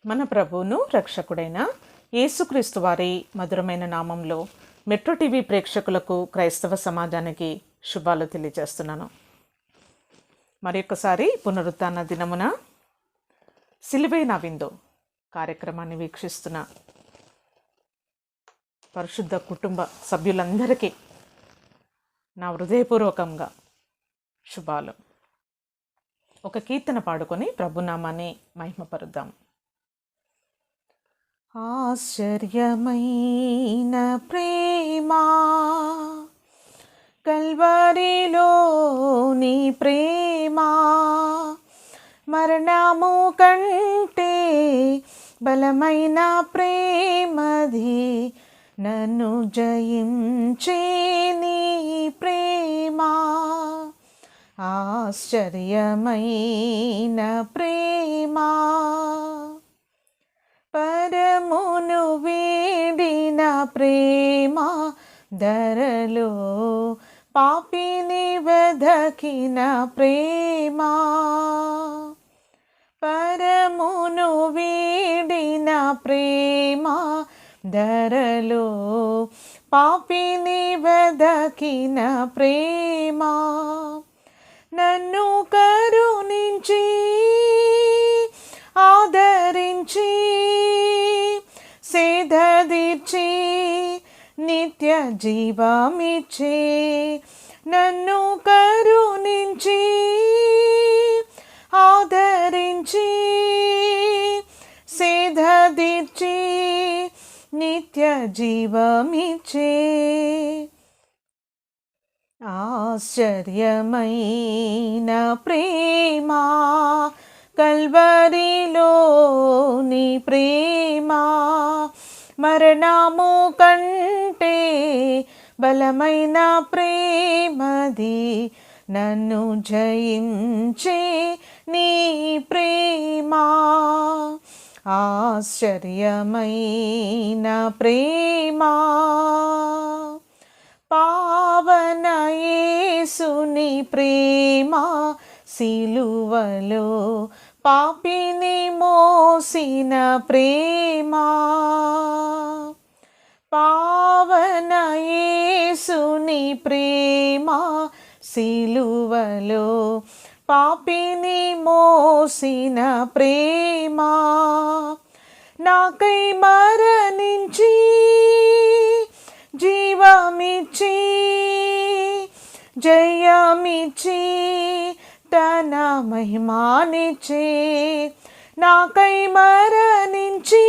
మన ప్రభువును రక్షకుడైన యేసుక్రీస్తు వారి మధురమైన నామంలో మెట్రో టీవీ ప్రేక్షకులకు క్రైస్తవ సమాజానికి శుభాలు తెలియజేస్తున్నాను. మరొకసారి పునరుత్థాన దినమున సిలువే నా విందు కార్యక్రమాన్ని వీక్షిస్తున్న పరిశుద్ధ కుటుంబ సభ్యులందరికీ నా హృదయపూర్వకంగా శుభాలు. ఒక కీర్తన పాడుకొని ప్రభునామాన్ని మహిమపరుద్దాం. ఆశ్చర్యమైన ప్రేమా కల్వరిలో నీ ప్రేమా, మరణము కంటే బలమైన ప్రేమది, నన్ను జయించే నీ ప్రేమా. ఆశ్చర్యమైన ప్రేమా, పరమును వీడిన ప్రేమ, ధరలో పాపిని వెదకిన ప్రేమ. పరమును వీడిన ప్రేమ, ధరలో పాపిని వెదకిన ప్రేమ. నన్ను కరుణించి ఆదరించి సేదదీర్చి నిత్య జీవమిచ్చే, నన్ను కరుణించి ఆదరించి సేదదీర్చి నిత్య జీవమిచ్చే. ఆశ్చర్యమైన ప్రేమా కల్వరిలో నీ ప్రేమా, మరణము కంటే బలమైన ప్రేమది, నన్ను జయించే నీ ప్రేమా. ఆశ్చర్యమైన ప్రేమా, పావన యేసుని ప్రేమ, సిలువలో పాపిని మోసిన ప్రేమ. పావన యేసుని ప్రేమ, సిలువలో పాపిని మోసిన ప్రేమ. నాకై మరణించి జీవమిచ్చి జయమిచ్చి తన మహిమానిచ్చే. నాకై మరణించి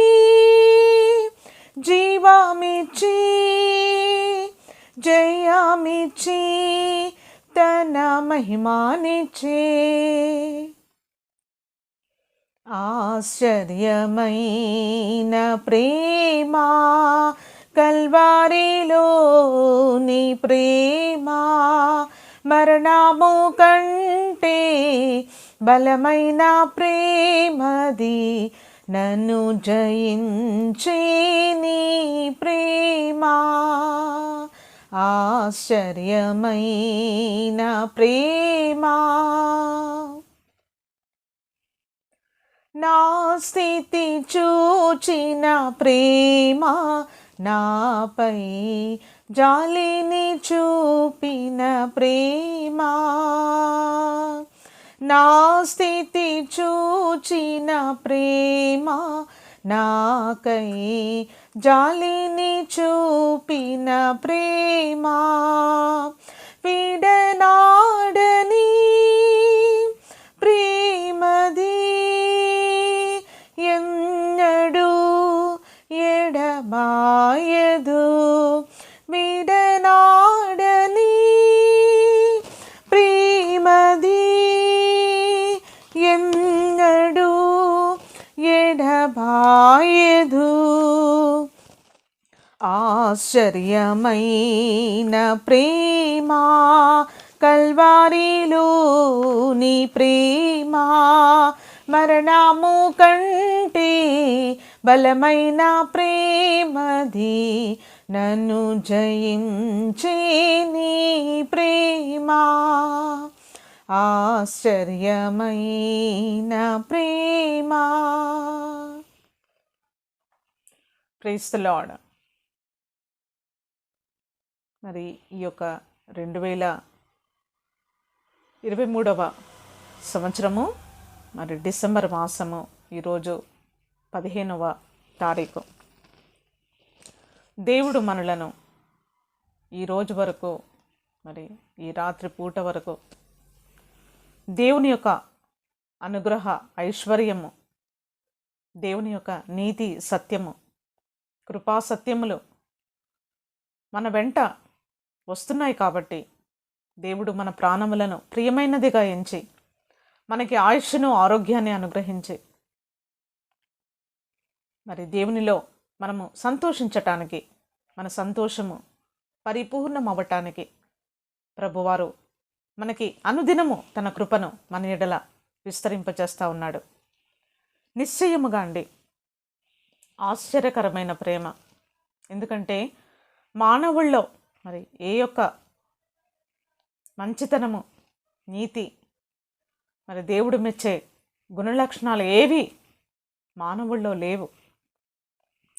జీవమిచ్చి జయమిచ్చి తన మహిమానిచ్చే. ఆశ్చర్యమైన ప్రేమా కల్వారిలో నీ ప్రేమా, మరణము కంటే బలమైన ప్రేమది, నన్ను జయించే నీ ప్రేమా. ఆశ్చర్యమైన ప్రేమా, నా స్థితి చూచిన ప్రేమ, నాపై జాలిని చూపిన ప్రేమ. నా స్థితి చూచిన ప్రేమ, నాకై జాలిని చూపిన ప్రేమ. విడనాడని ప్రేమది, ఎన్నడూ ఎడబాయదు. విడనాడని ప్రేమది, ఎన్నడూ ఎడబాయదు. ఆశ్చర్యమైన ప్రేమా కల్వారిలో నీ ప్రేమా, మరణము కంటే బలమైన ప్రేమది, నన్ను జయించే నీ ప్రేమా. ఆశ్చర్యమైన ప్రేమ. Praise the lord. మరి ఈ యొక్క 2023వ సంవత్సరము మరి డిసెంబర్ మాసము ఈరోజు 15వ తారీఖు. దేవుడు మనలను ఈరోజు వరకు మరి ఈ రాత్రి పూట వరకు దేవుని యొక్క అనుగ్రహ ఐశ్వర్యము, దేవుని యొక్క నీతి సత్యము, కృపా సత్యములు మన వెంట వస్తున్నాయి కాబట్టి దేవుడు మన ప్రాణములను ప్రియమైనదిగా ఎంచి మనకి ఆయుష్ను ఆరోగ్యాన్ని అనుగ్రహించి మరి దేవునిలో మనము సంతోషించటానికి, మన సంతోషము పరిపూర్ణం అవ్వటానికి ప్రభువారు మనకి అనుదినము తన కృపను మన ఎడల విస్తరింపచేస్తూ ఉన్నాడు. నిశ్చయముగా అండి, ఆశ్చర్యకరమైన ప్రేమ. ఎందుకంటే మానవుల్లో మరి ఏ యొక్క మంచితనము, నీతి, మరి దేవుడు మెచ్చే గుణలక్షణాలు ఏవి మానవుల్లో లేవు.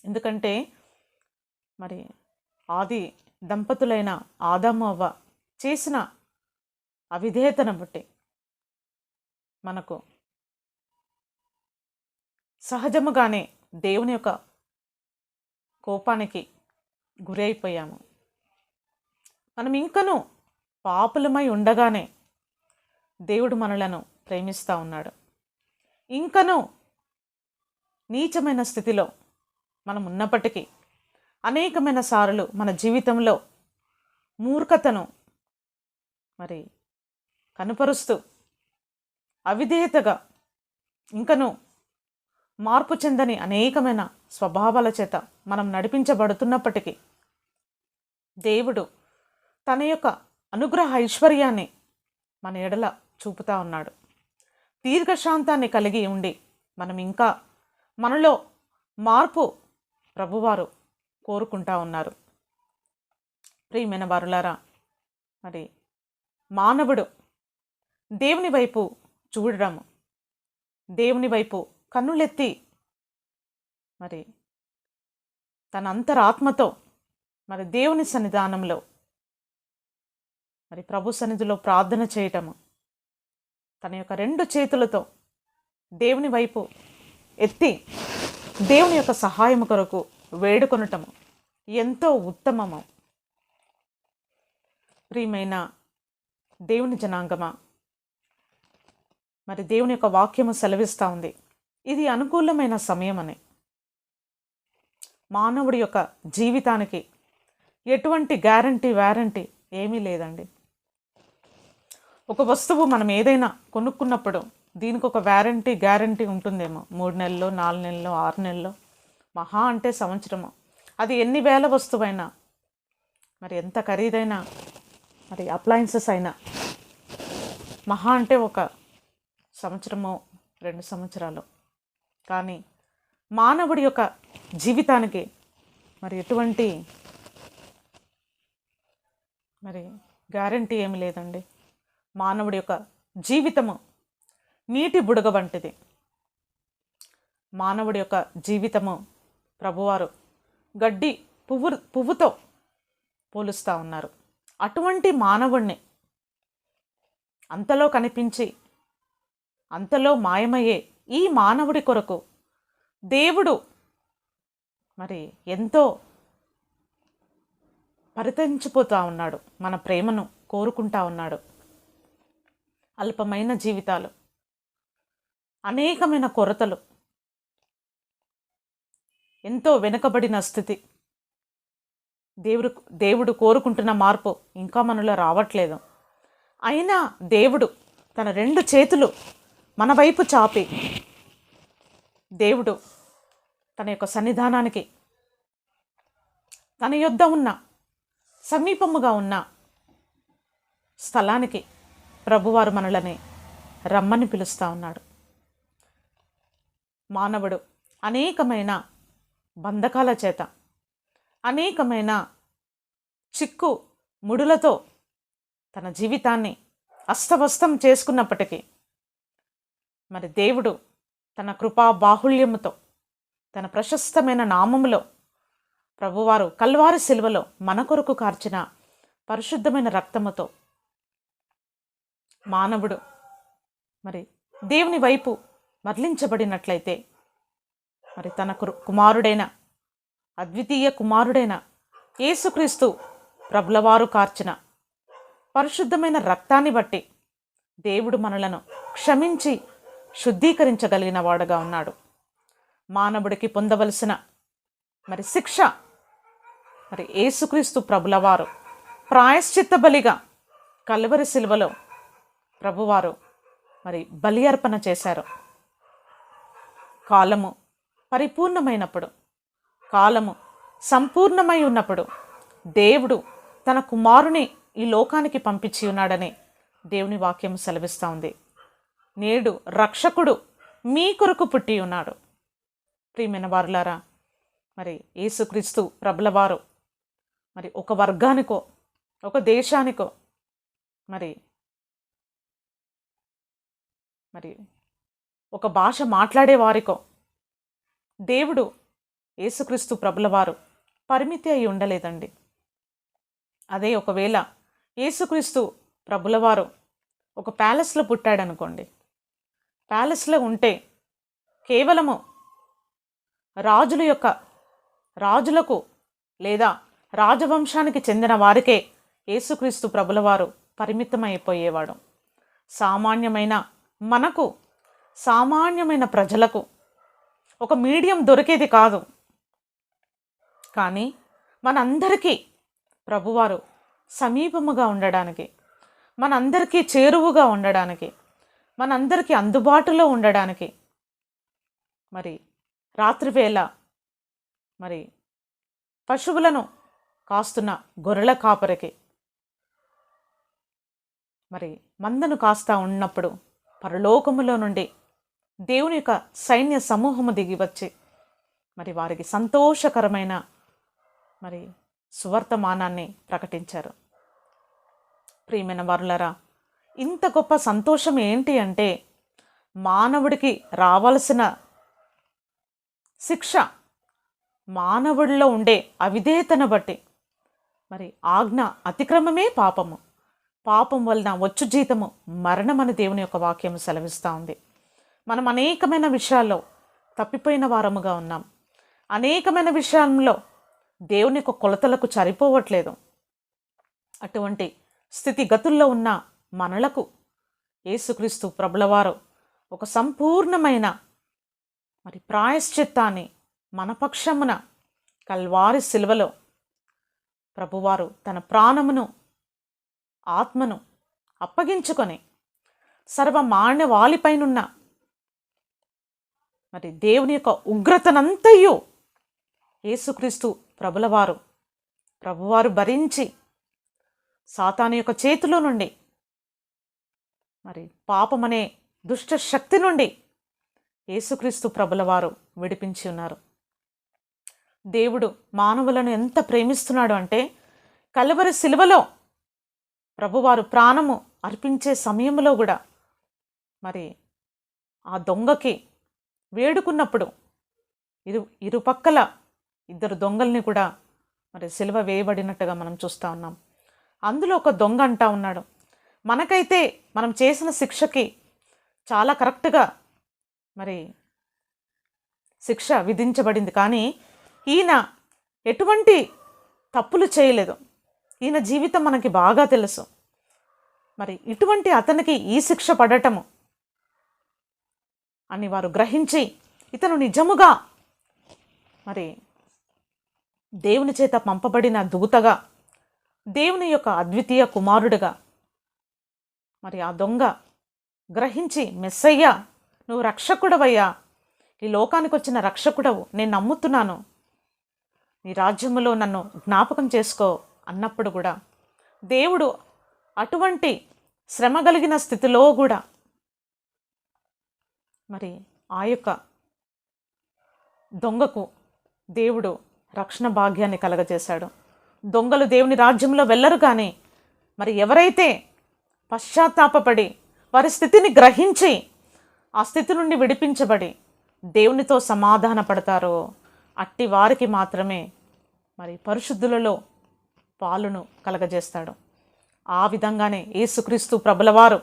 ఎందుకంటే మరి ఆది దంపతులైన ఆదాము అవ్వ చేసిన అవిధేయతను బట్టి మనకు సహజముగానే దేవుని యొక్క కోపానికి గురైపోయాము. మనం ఇంకనూ పాపులమై ఉండగానే దేవుడు మనలను ప్రేమిస్తూ ఉన్నాడు. ఇంకనూ నీచమైన స్థితిలో మనం ఉన్నప్పటికీ అనేకమైన సార్లు మన జీవితంలో మూర్ఖతను మరి కనుపరుస్తూ అవిధేయతగా ఇంకనూ మార్పు చెందని అనేకమైన స్వభావాల చేత మనం నడిపించబడుతున్నప్పటికీ దేవుడు తన యొక్క అనుగ్రహ ఐశ్వర్యాన్ని మన ఎడల చూపుతా ఉన్నాడు. దీర్ఘశాంతాన్ని కలిగి ఉండి మనం ఇంకా మనలో మార్పు ప్రభువారు కోరుకుంటా ఉన్నారు. ప్రియమైన వారులారా, మరి మానవుడు దేవుని వైపు చూడడము, దేవుని వైపు కన్నులెత్తి మరి తన అంతరాత్మతో మరి దేవుని సన్నిధానంలో మరి ప్రభు సన్నిధిలో ప్రార్థన చేయటము, తన యొక్క 2 చేతులతో దేవుని వైపు ఎత్తి దేవుని యొక్క సహాయము కొరకు వేడుకొనటము ఎంతో ఉత్తమము. ప్రియమైన దేవుని జనాంగమా, మరి దేవుని యొక్క వాక్యము సెలవిస్తూ ఉంది, ఇది అనుకూలమైన సమయం అని. మానవుడి యొక్క జీవితానికి ఎటువంటి వారంటీ ఏమీ లేదండి. ఒక వస్తువు మనం ఏదైనా కొనుక్కున్నప్పుడు దీనికి ఒక గ్యారంటీ ఉంటుందేమో, 3 నెలలు, 4 నెలలు, 6 నెలలు, మహా అంటే సంవత్సరము. అది ఎన్ని వేల వస్తువైనా, మరి ఎంత ఖరీదైనా, మరి అప్లయన్సెస్ అయినా మహా అంటే ఒక సంవత్సరమో 2 సంవత్సరాలు. కానీ మానవుడి యొక్క జీవితానికి మరి ఎటువంటి మరి గ్యారంటీ ఏమి లేదండి. మానవుడి యొక్క జీవితము నీటి బుడగ వంటిది. మానవుడి యొక్క జీవితము ప్రభువారు గడ్డి పువ్వుతో పోలుస్తూ ఉన్నారు. అటువంటి మానవుణ్ణి అంతలో కనిపించి అంతలో మాయమయ్యే ఈ మానవుడి కొరకు దేవుడు మరి ఎంతో పరితరించిపోతూ ఉన్నాడు. మన ప్రేమను కోరుకుంటా ఉన్నాడు. అల్పమైన జీవితాలు, అనేకమైన కొరతలు, ఎంతో వెనుకబడిన స్థితి, దేవుడు కోరుకుంటున్న మార్పు ఇంకా మనలో రావట్లేదు. అయినా దేవుడు తన 2 చేతులు మన వైపు చాపి దేవుడు తన యొక్క సన్నిధానానికి, తన యొద్ద ఉన్న సమీపముగా ఉన్న స్థలానికి ప్రభువారు మనలని రమ్మని పిలుస్తూ ఉన్నాడు. మానవుడు అనేకమైన బంధకాల చేత, అనేకమైన చిక్కు ముడులతో తన జీవితాన్ని అస్తవ్యస్తం చేసుకున్నప్పటికీ మరి దేవుడు తన కృపా బాహుళ్యముతో తన ప్రశస్తమైన నామములో ప్రభువారు కల్వారి శిలువలో మన కొరకు కార్చిన పరిశుద్ధమైన రక్తముతో మానవుడు మరి దేవుని వైపు మరలించబడినట్లయితే మరి తన కుమారుడైన అద్వితీయ కుమారుడైన యేసుక్రీస్తు ప్రభులవారు కార్చిన పరిశుద్ధమైన రక్తాన్ని బట్టి దేవుడు మనలను క్షమించి శుద్ధీకరించగలిగిన వాడుగా ఉన్నాడు. మానవుడికి పొందవలసిన మరి శిక్ష మరి యేసుక్రీస్తు ప్రభులవారు ప్రాయశ్చిత్త బలిగా కల్వరి శిలువలో ప్రభువారు మరి బలి అర్పణ చేశారు. కాలము పరిపూర్ణమైనప్పుడు, కాలము సంపూర్ణమై ఉన్నప్పుడు దేవుడు తన కుమారుని ఈ లోకానికి పంపించి ఉన్నాడని దేవుని వాక్యం సెలవిస్తూ ఉంది. నేడు రక్షకుడు మీ కొరకు పుట్టి ఉన్నాడు. ప్రియమైన వారులారా, మరి యేసుక్రీస్తు ప్రభులవారు మరి ఒక వర్గానికో ఒక దేశానికో మరి మరి ఒక భాష మాట్లాడే వారికో దేవుడు యేసుక్రీస్తు ప్రభులవారు పరిమితి అయి ఉండలేదండి. అదే ఒకవేళ యేసుక్రీస్తు ప్రభులవారు ఒక ప్యాలెస్లో పుట్టాడనుకోండి, ప్యాలెస్లో ఉంటే కేవలము రాజులకు లేదా రాజవంశానికి చెందిన వారికే యేసుక్రీస్తు ప్రభులవారు పరిమితమైపోయేవాడు. సామాన్యమైన మనకు, సామాన్యమైన ప్రజలకు ఒక మీడియం దొరికేది కాదు. కానీ మనందరికీ ప్రభువారు సమీపముగా ఉండడానికి, మనందరికీ చేరువుగా ఉండడానికి, మనందరికీ అందుబాటులో ఉండడానికి మరి రాత్రివేళ మరి పశువులను కాస్తున్న గొర్రెల కాపరికి మరి మందను కాస్తా ఉన్నప్పుడు పరలోకములో నుండి దేవుని యొక్క సైన్య సమూహము దిగి వచ్చి మరి వారికి సంతోషకరమైన మరి సువర్తమానాన్ని ప్రకటించారు. ప్రియమైన వారులారా, ఇంత గొప్ప సంతోషం ఏంటి అంటే మానవుడికి రావాల్సిన శిక్ష, మానవుడిలో ఉండే అవిధేయతను బట్టి మరి ఆజ్ఞ అతిక్రమమే పాపము, పాపం వలన వచ్చు జీతము మరణమని దేవుని యొక్క వాక్యం సెలవిస్తూ ఉంది. మనం అనేకమైన విషయాల్లో తప్పిపోయిన వారముగా ఉన్నాం. అనేకమైన విషయంలో దేవుని యొక్క కొలతలకు సరిపోవట్లేదు. అటువంటి స్థితిగతుల్లో ఉన్న మనలకు యేసుక్రీస్తు ప్రభులవారు ఒక సంపూర్ణమైన మరి ప్రాయశ్చిత్తాన్ని మన పక్షమున కల్వారి శిలువలో ప్రభువారు తన ప్రాణమును, ఆత్మను అప్పగించుకొని సర్వమానవాళిపైనున్న మరి దేవుని యొక్క ఉగ్రతనంతయు యేసుక్రీస్తు ప్రభువారు భరించి సాతాను యొక్క చేతిలో నుండి మరి పాపమనే దుష్ట శక్తి నుండి యేసుక్రీస్తు ప్రభులవారు విడిపించి ఉన్నారు. దేవుడు మానవులను ఎంత ప్రేమిస్తున్నాడు అంటే కల్వరి శిలువలో ప్రభువారు ప్రాణము అర్పించే సమయంలో కూడా మరి ఆ దొంగకి వేడుకున్నప్పుడు ఇరుపక్కల ఇద్దరు దొంగల్ని కూడా మరి సిలువ వేయబడినట్టుగా మనం చూస్తూ ఉన్నాం. అందులో ఒక దొంగ అంటా ఉన్నాడు, మనకైతే మనం చేసిన శిక్షకి చాలా కరెక్ట్గా మరి శిక్ష విధించబడింది, కానీ ఈయన ఎటువంటి తప్పులు చేయలేదు, ఈయన జీవితం మనకి బాగా తెలుసు, మరి ఇటువంటి అతనికి ఈ శిక్ష పడటము అని వారు గ్రహించి ఇతను నిజముగా మరి దేవుని చేత పంపబడిన దూతగా, దేవుని యొక్క అద్వితీయ కుమారుడుగా మరి ఆ దొంగ గ్రహించి, మెస్సయ్యా నువ్వు రక్షకుడవయ్యా, ఈ లోకానికి వచ్చిన రక్షకుడవు, నేను నమ్ముతున్నాను, నీ రాజ్యములో నన్ను జ్ఞాపకం చేసుకో అన్నప్పుడు కూడా దేవుడు అటువంటి శ్రమ కలిగిన స్థితిలో కూడా మరి ఆ యొక్క దొంగకు దేవుడు రక్షణ భాగ్యాన్ని కలగజేశాడు. దొంగలు దేవుని రాజ్యంలో వెళ్ళరు, కానీ మరి ఎవరైతే పశ్చాత్తాపపడి వారి స్థితిని గ్రహించి ఆ స్థితి నుండి విడిపించబడి దేవునితో సమాధాన పడతారో అట్టి వారికి మాత్రమే మరి పరిశుద్ధులలో పాలును కలగజేస్తాడు. ఆ విధంగానే యేసుక్రీస్తు ప్రభులవారు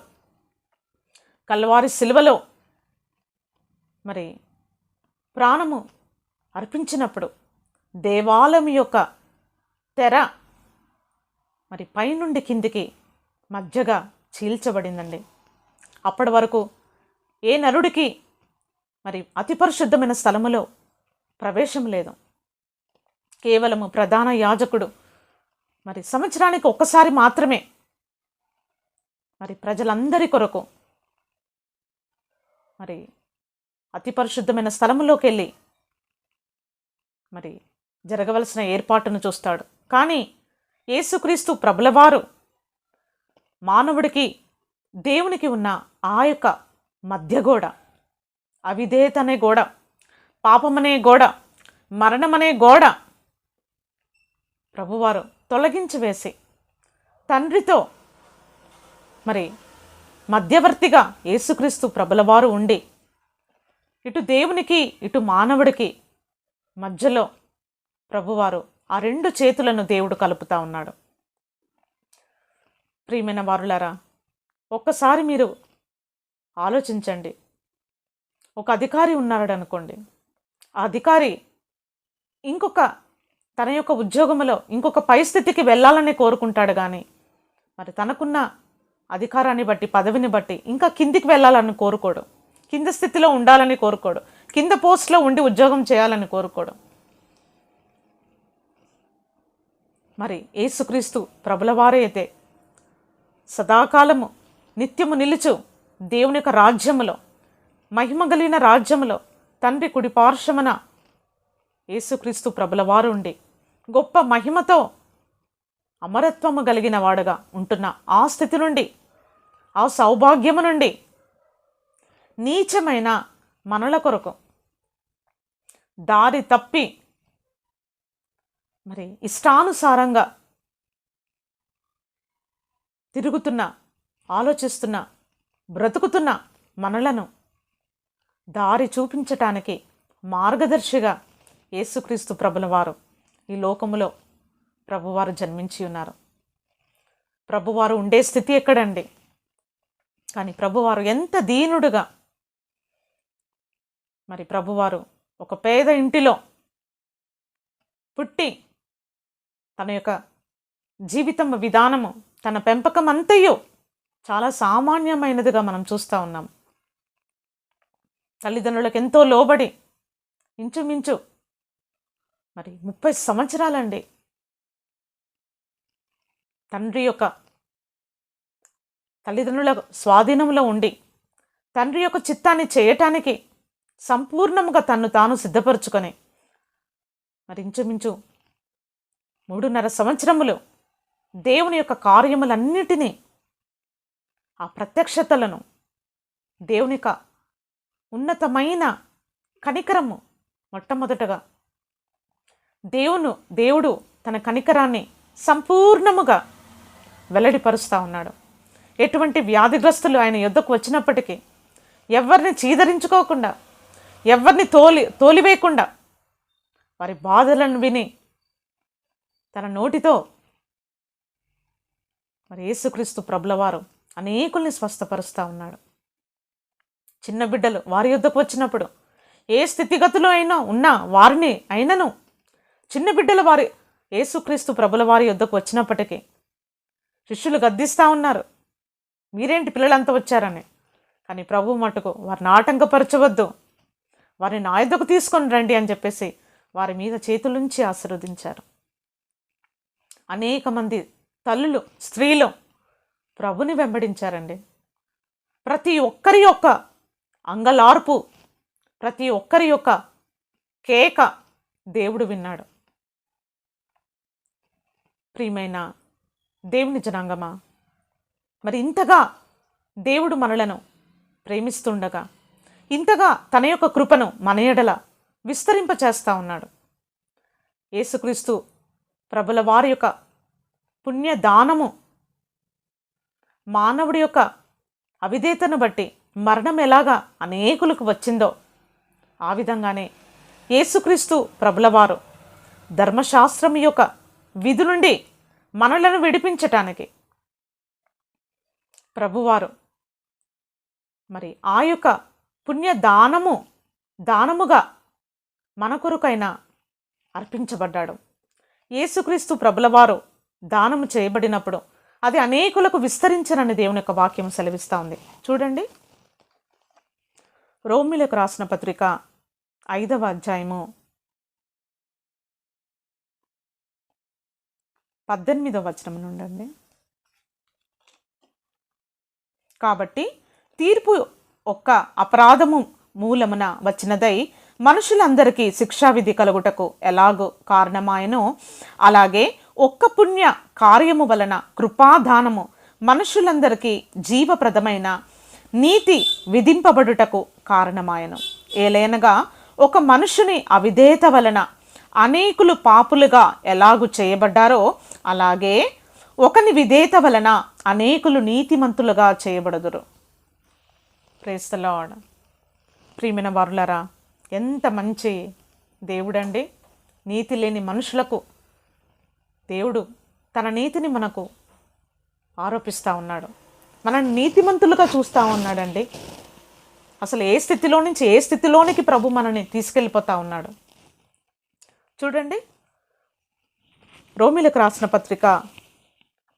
కల్వారి శిలువలో మరి ప్రాణము అర్పించినప్పుడు దేవాలయం యొక్క తెర మరి పైనుండి కిందికి మధ్యగా చీల్చబడిందండి. అప్పటి వరకు ఏ నరుడికి మరి అతి పరిశుద్ధమైన స్థలములో ప్రవేశం లేదు. కేవలము ప్రధాన యాజకుడు మరి సంవత్సరానికి ఒక్కసారి మాత్రమే మరి ప్రజలందరి కొరకు మరి అతి పరిశుద్ధమైన స్థలములోకి వెళ్ళి మరి జరగవలసిన ఏర్పాటును చూస్తాడు. కానీ యేసుక్రీస్తు ప్రభులవారు మానవుడికి దేవునికి ఉన్న ఆ యొక్క మధ్య గోడ, అవిధేయత అనే గోడ, పాపమనే గోడ, మరణమనే గోడ ప్రభువారు తొలగించి వేసి తండ్రితో మరి మధ్యవర్తిగా యేసుక్రీస్తు ప్రభులవారు ఉండి ఇటు దేవునికి ఇటు మానవుడికి మధ్యలో ప్రభువారు ఆ రెండు చేతులను దేవుడు కలుపుతా ఉన్నాడు. ప్రియమైన వారులారా, ఒక్కసారి మీరు ఆలోచించండి. ఒక అధికారి ఉన్నాడు అనుకోండి. ఆ అధికారి తన యొక్క ఉద్యోగంలో ఇంకొక పై స్థితికి వెళ్ళాలని కోరుకుంటాడు. కానీ మరి తనకున్న అధికారాన్ని బట్టి, పదవిని బట్టి ఇంకా కిందికి వెళ్ళాలని కోరుకోడు. కింద స్థితిలో ఉండాలని కోరుకోడు. కింద పోస్ట్లో ఉండి ఉద్యోగం చేయాలని కోరుకోడు. మరి యేసుక్రీస్తు ప్రభులవారే అయితే సదాకాలము నిత్యము నిలుచు దేవుని యొక్క రాజ్యములో, మహిమ కలిగిన రాజ్యములో తండ్రి కుడి పార్శ్వమున యేసుక్రీస్తు ప్రభులవారు ఉండి గొప్ప మహిమతో అమరత్వము కలిగిన వాడుగా ఉంటున్న ఆ స్థితి నుండి, ఆ సౌభాగ్యము నుండి నీచమైన మనల కొరకు దారి తప్పి మరి ఇష్టానుసారంగా తిరుగుతున్న, ఆలోచిస్తున్న, బ్రతుకుతున్న మనలను దారి చూపించటానికి మార్గదర్శిగా యేసుక్రీస్తు ప్రభులవారు ఈ లోకములో ప్రభువారు జన్మించి ఉన్నారు. ప్రభువారు ఉండే స్థితి ఎక్కడండి? కానీ ప్రభువారు ఎంత దీనుడుగా, మరి ప్రభువారు ఒక పేద ఇంటిలో పుట్టి తన యొక్క జీవితం విధానము, తన పెంపకం అంతయు చాలా సామాన్యమైనదిగా మనం చూస్తూ ఉన్నాం. తల్లిదండ్రులకు ఎంతో లోబడి ఇంచుమించు మరి 30 సంవత్సరాలండి తండ్రి యొక్క తల్లిదండ్రుల స్వాధీనంలో ఉండి తండ్రి యొక్క చిత్తాన్ని చేయటానికి సంపూర్ణముగా తన్ను తాను సిద్ధపరచుకొని మరి ఇంచుమించు 3.5 సంవత్సరములు దేవుని యొక్క కార్యములన్నిటినీ, ఆ ప్రత్యక్షతలను, దేవుని యొక్క ఉన్నతమైన కనికరము, మొట్టమొదటగా దేవుడు తన కనికరాన్ని సంపూర్ణముగా వెల్లడిపరుస్తూ ఉన్నాడు. ఎటువంటి వ్యాధిగ్రస్తులు ఆయన యొద్దకు వచ్చినప్పటికీ ఎవరిని చీదరించుకోకుండా, ఎవరిని తోలివేయకుండా వారి బాధలను విని తన నోటితో మరి యేసుక్రీస్తు ప్రభులవారు అనేకుల్ని స్వస్థపరుస్తూ ఉన్నాడు. చిన్న బిడ్డలు వారి యొద్దకు వచ్చినప్పుడు ఏ స్థితిగతులు అయినా ఉన్నా వారిని అయినను చిన్న బిడ్డలు వారి యేసుక్రీస్తు ప్రభులవారి యొద్దకు వచ్చినప్పటికీ శిష్యులు గద్దిస్తూ ఉన్నారు, మీరేంటి పిల్లలంతా వచ్చారని. కానీ ప్రభు మటుకు వారిని ఆటంకపరచవద్దు, వారిని నా యొద్దకు తీసుకొని రండి అని చెప్పేసి వారి మీద చేతులుంచి ఆశీర్వదించారు. అనేక మంది తల్లులు, స్త్రీలు ప్రభుని వెంబడించారండి. ప్రతి ఒక్కరి యొక్క అంగలార్పు, ప్రతి ఒక్కరి యొక్క కేక దేవుడు విన్నాడు. ప్రియమైన దేవుని జనాంగమా, మరి ఇంతగా దేవుడు మనలను ప్రేమిస్తుండగా, ఇంతగా తన యొక్క కృపను మన ఎడల విస్తరింపచేస్తూ ఉన్నాడు. యేసుక్రీస్తు ప్రభుల వారి యొక్క పుణ్యదానము మానవుడి యొక్క అవిధేయతను బట్టి మరణం ఎలాగా అనేకులకు వచ్చిందో ఆ విధంగానే యేసుక్రీస్తు ప్రభులవారు ధర్మశాస్త్రం యొక్క విధి నుండి మనలను విడిపించటానికి ప్రభువారు మరి ఆ యొక్క పుణ్య దానముగా మన కొరకైనా అర్పించబడ్డాడు. యేసుక్రీస్తు ప్రభులవారు దానము చేయబడినప్పుడు అది అనేకులకు విస్తరించనని దేవుని యొక్క వాక్యం సెలవిస్తూ ఉంది. చూడండి, రోమీయులకు రాసిన పత్రిక 5వ అధ్యాయము 18వ వచనం నుండి. కాబట్టి తీర్పు ఒక్క అపరాధము మూలమున వచ్చినదై మనుషులందరికీ శిక్షావిధి కలుగుటకు ఎలాగో కారణమాయనో, అలాగే ఒక్క పుణ్య కార్యము వలన కృపాదానము మనుషులందరికీ జీవప్రదమైన నీతి విధింపబడుటకు కారణమాయను. ఏలైనగా ఒక మనుషుని అవిధేయత వలన అనేకులు పాపులుగా ఎలాగు చేయబడ్డారో, అలాగే ఒకని విధేయత వలన అనేకులు నీతిమంతులుగా చేయబడుదురు. Praise the lord. ప్రియమైన వారులారా, ఎంత మంచి దేవుడండి. నీతి లేని మనుషులకు దేవుడు తన నీతిని మనకు ఆరోపిస్తూ ఉన్నాడు, మనల్ని నీతిమంతులుగా చూస్తూ ఉన్నాడండి. అసలు ఏ స్థితిలో నుంచి ఏ స్థితిలోనికి ప్రభు మనల్ని తీసుకెళ్ళిపోతూ ఉన్నాడు. చూడండి, రోమీయులకు రాసిన పత్రిక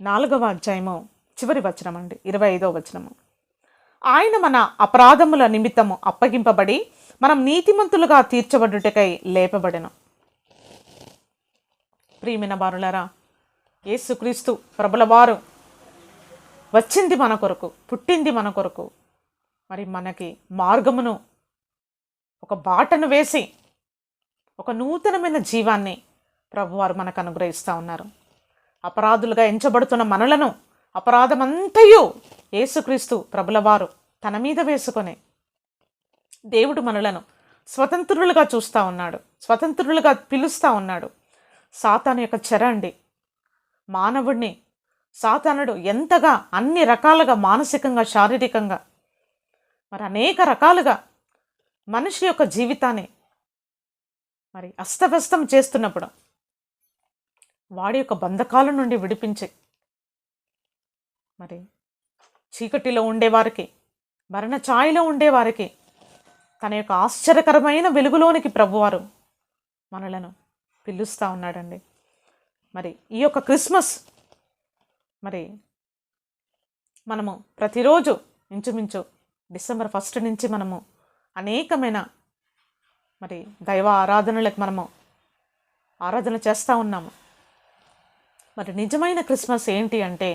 4వ అధ్యాయము చివరి వచనం అండి, 25వ వచనము. ఆయన మన అపరాధముల నిమిత్తము అప్పగింపబడి మనం నీతిమంతులుగా తీర్చబడుటకై లేపబడెను. ప్రియమైన వారులారా, యేసుక్రీస్తు ప్రభుల వారు వచ్చింది మన కొరకు, పుట్టింది మన కొరకు. మరి మనకి మార్గమును, ఒక బాటను వేసి ఒక నూతనమైన జీవాన్ని ప్రభువారు మనకు అనుగ్రహిస్తూ ఉన్నారు. అపరాధులుగా ఎంచబడుతున్న మనలను, అపరాధమంతయు యేసుక్రీస్తు ప్రభుల వారు తన మీద వేసుకొని దేవుడు మనలను స్వతంత్రులుగా చూస్తూ ఉన్నాడు, స్వతంత్రులుగా పిలుస్తూ ఉన్నాడు. సాతాను యొక్క చెర అండి. మానవుడిని సాతానుడు ఎంతగా అన్ని రకాలుగా, మానసికంగా, శారీరకంగా, మరి అనేక రకాలుగా మనిషి యొక్క జీవితాన్ని మరి అస్తవ్యస్తం చేస్తున్నప్పుడు వాడి యొక్క బంధకాల నుండి విడిపించి మరి చీకటిలో ఉండేవారికి, మరణ ఛాయలో ఉండేవారికి తన యొక్క ఆశ్చర్యకరమైన వెలుగులోనికి ప్రభువారు మనలను పిలుస్తూ ఉన్నాడండి. మరి ఈ యొక్క క్రిస్మస్ మరి మనము ప్రతిరోజు ఇంచుమించు డిసెంబర్ 1 నుంచి మనము అనేకమైన మరి దైవ ఆరాధనలకు మనము ఆరాధన చేస్తూ ఉన్నాము. మరి నిజమైన క్రిస్మస్ ఏంటి అంటే,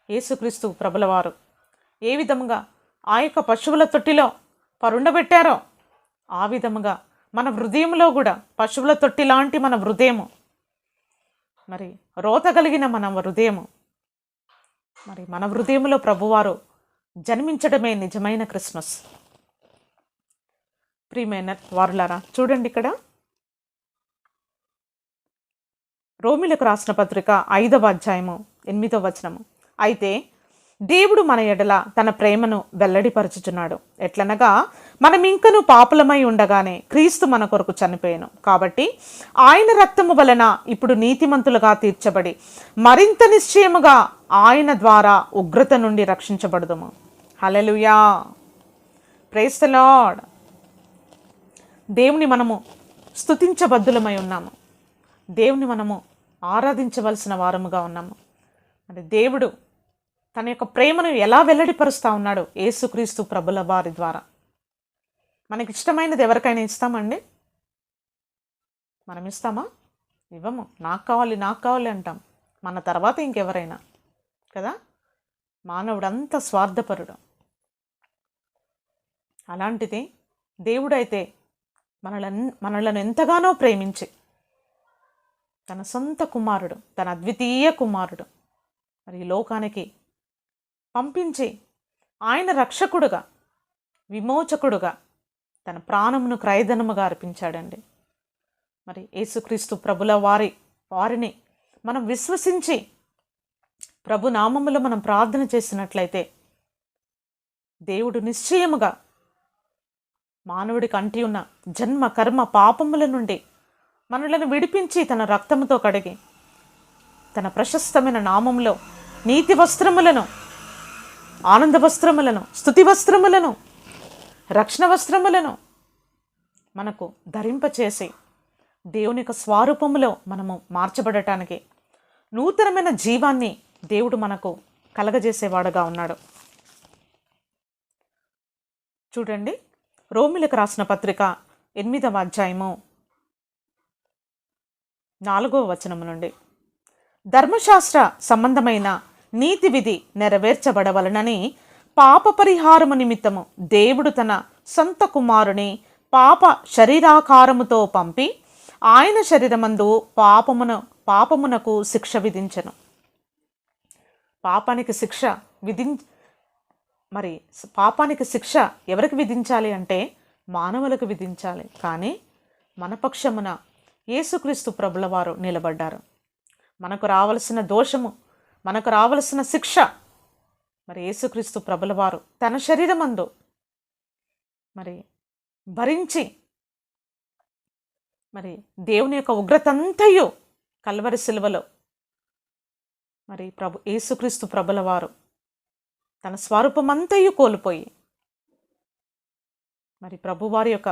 యేసుక్రీస్తు ప్రభుల వారు ఏ విధముగా ఆ యొక్క పశువుల తొట్టిలో పరుండబెట్టారో ఆ విధముగా మన హృదయంలో కూడా పశువుల తొట్టి లాంటి మన హృదయము, మరి రోత కలిగిన మన హృదయము, మరి మన హృదయంలో ప్రభువారు జన్మించడమే నిజమైన క్రిస్మస్. ప్రియమైన వారులారా, చూడండి ఇక్కడ రోమీయులకు రాసిన పత్రిక 5వ అధ్యాయము 8వ వచనము. అయితే దేవుడు మన ఎడల తన ప్రేమను వెల్లడిపరచుచున్నాడు. ఎట్లనగా మనం ఇంకను పాపులమై ఉండగానే క్రీస్తు మన కొరకు చనిపోయాను. కాబట్టి ఆయన రక్తము వలన ఇప్పుడు నీతిమంతులుగా తీర్చబడి మరింత నిశ్చయముగా ఆయన ద్వారా ఉగ్రత నుండి రక్షించబడదుము. హల్లెలూయా, ప్రైజ్ ది లార్డ్. దేవుని మనము స్తుతించబద్దులమై ఉన్నాము. దేవుని మనము ఆరాధించవలసిన వారముగా ఉన్నాము. అంటే దేవుడు తన యొక్క ప్రేమను ఎలా వెల్లడిపరుస్తూ ఉన్నాడు? యేసుక్రీస్తు ప్రభుల వారి ద్వారా. మనకి ఇష్టమైనది ఎవరికైనా ఇస్తామండి? మనం ఇస్తామా? ఇవ్వము. నాకు కావాలి, నాకు కావాలి అంటాం. మన తర్వాత ఇంకెవరైనా కదా. మానవుడు అంత స్వార్థపరుడు. అలాంటిది దేవుడైతే మనలను ఎంతగానో ప్రేమించి తన సొంత కుమారుడు, తన అద్వితీయ కుమారుడు మరి ఈ లోకానికి పంపించి ఆయన రక్షకుడుగా, విమోచకుడుగా తన ప్రాణమును క్రయధనముగా అర్పించాడండి. మరి యేసుక్రీస్తు ప్రభుల వారిని మనం విశ్వసించి ప్రభు నామములో మనం ప్రార్థన చేసినట్లయితే దేవుడు నిశ్చయముగా మానవుడికి అంటి ఉన్న జన్మ కర్మ పాపముల నుండి మనలను విడిపించి తన రక్తముతో కడిగి తన ప్రశస్తమైన నామంలో నీతి వస్త్రములను, ఆనంద వస్త్రములను, స్తుతి వస్త్రములను, రక్షణ వస్త్రములను మనకు ధరింపచేసి దేవుని యొక్క స్వరూపములో మనము మార్చబడటానికి నూతనమైన జీవాన్ని దేవుడు మనకు కలగజేసేవాడుగా ఉన్నాడు. చూడండి, రోమిలకు రాసిన పత్రిక 8వ అధ్యాయము 4వ వచనము నుండి, ధర్మశాస్త్ర సంబంధమైన నీతి విధి నెరవేర్చబడవలనని పాప పరిహారము నిమిత్తము దేవుడు తన సొంత కుమారుని పాప శరీరాకారముతో పంపి ఆయన శరీరమందు పాపమునకు శిక్ష విధించెను. పాపానికి శిక్ష ఎవరికి విధించాలి అంటే మానవులకు విధించాలి. కానీ మన పక్షమున యేసుక్రీస్తు ప్రభుల వారు నిలబడ్డారు. మనకు రావలసిన దోషము, మనకు రావలసిన శిక్ష మరి యేసుక్రీస్తు ప్రభుల వారు తన శరీరమందు మరి భరించి మరి దేవుని యొక్క ఉగ్రతంతయు కల్వరి సిలువలో మరి యేసుక్రీస్తు ప్రభుల వారు తన స్వరూపమంతయు కోల్పోయి మరి ప్రభువారి యొక్క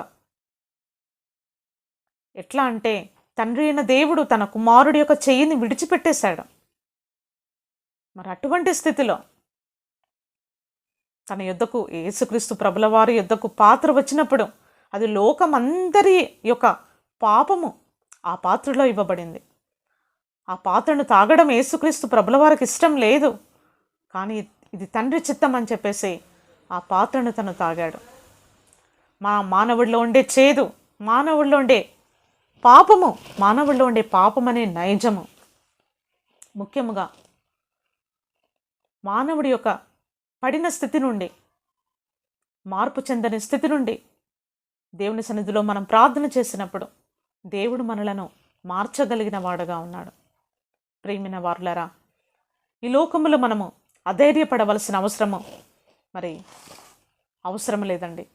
ఎట్లా అంటే తండ్రి అయిన దేవుడు తన కుమారుడి యొక్క చెయ్యిని విడిచిపెట్టేశాడు. మరి అటువంటి స్థితిలో తన యుద్ధకు యేసుక్రీస్తు ప్రభుల వారి యుద్ధకు పాత్ర వచ్చినప్పుడు అది లోకమందరి యొక్క పాపము ఆ పాత్రలో ఇవ్వబడింది. ఆ పాత్రను తాగడం యేసుక్రీస్తు ప్రభుల వారికి ఇష్టం లేదు, కానీ ఇది తండ్రి చిత్తం అని చెప్పేసి ఆ పాత్రను తను తాగాడు. మానవుడిలో ఉండే చేదు, మానవుడిలో ఉండే పాపము, మానవుడిలో ఉండే పాపమనే నైజము, ముఖ్యముగా మానవుడి యొక్క పడిన స్థితి నుండి, మార్పు చెందని స్థితి నుండి దేవుని సన్నిధిలో మనం ప్రార్థన చేసినప్పుడు దేవుడు మనలను మార్చగలిగిన వాడుగా ఉన్నాడు. ప్రియమైన వారులారా, ఈ లోకములో మనము అధైర్యపడవలసిన అవసరం లేదండి.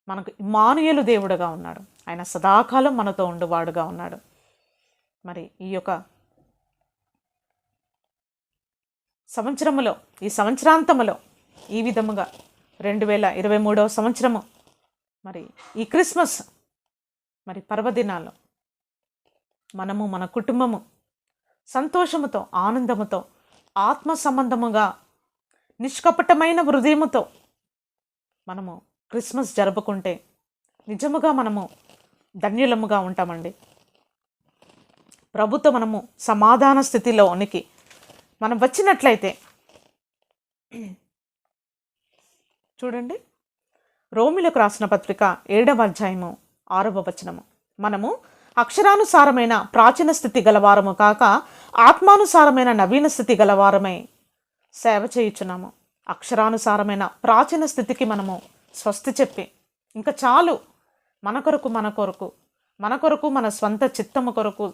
మనకు ఇమ్మానుయేలు దేవుడుగా ఉన్నాడు. ఆయన సదాకాలం మనతో ఉండువాడుగా ఉన్నాడు. మరి ఈ యొక్క సంవత్సరములో, ఈ సంవత్సరాంతములో ఈ విధముగా 2023వ సంవత్సరము మరి ఈ క్రిస్మస్ మరి పర్వదినాలు మనము మన కుటుంబము సంతోషముతో, ఆనందముతో, ఆత్మ సంబంధముగా, నిష్కపటమైన హృదయముతో మనము క్రిస్మస్ జరుపుకుంటే నిజముగా మనము ధన్యులముగా ఉంటామండి. ప్రభుతో మనము సమాధాన స్థితిలోనికి మనం వచ్చినట్లయితే చూడండి, రోమిలకు రాసిన పత్రిక 7వ అధ్యాయము 6వ వచనము, మనము అక్షరానుసారమైన ప్రాచీన స్థితి గలవారము కాక ఆత్మానుసారమైన నవీన స్థితి గలవారమై సేవ చేయుచున్నాము. అక్షరానుసారమైన ప్రాచీన స్థితికి మనము స్వస్తి చెప్పి ఇంకా చాలు, మన కొరకు మన స్వంత చిత్తము కొరకు,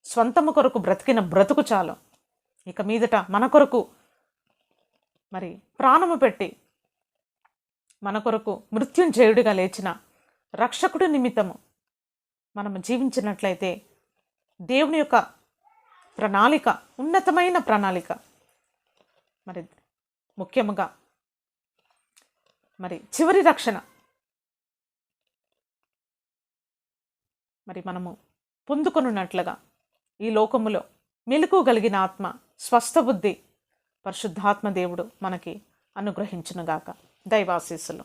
స్వంతము కొరకు బ్రతికిన బ్రతుకు చాలు. ఇక మీదట మన కొరకు మరి ప్రాణము పెట్టి మన కొరకు మృత్యుంజయుడిగా లేచిన రక్షకుడి నిమిత్తము మనము జీవించినట్లయితే దేవుని యొక్క ప్రణాళిక, ఉన్నతమైన ప్రణాళిక, మరి ముఖ్యముగా మరి చివరి రక్షణ మరి మనము పొందుకొనున్నట్లుగా ఈ లోకములో మెలకువగలిగిన ఆత్మ, స్వస్థ బుద్ధి పరిశుద్ధాత్మ దేవుడు మనకి అనుగ్రహించునుగాక. దైవాశీస్సులు.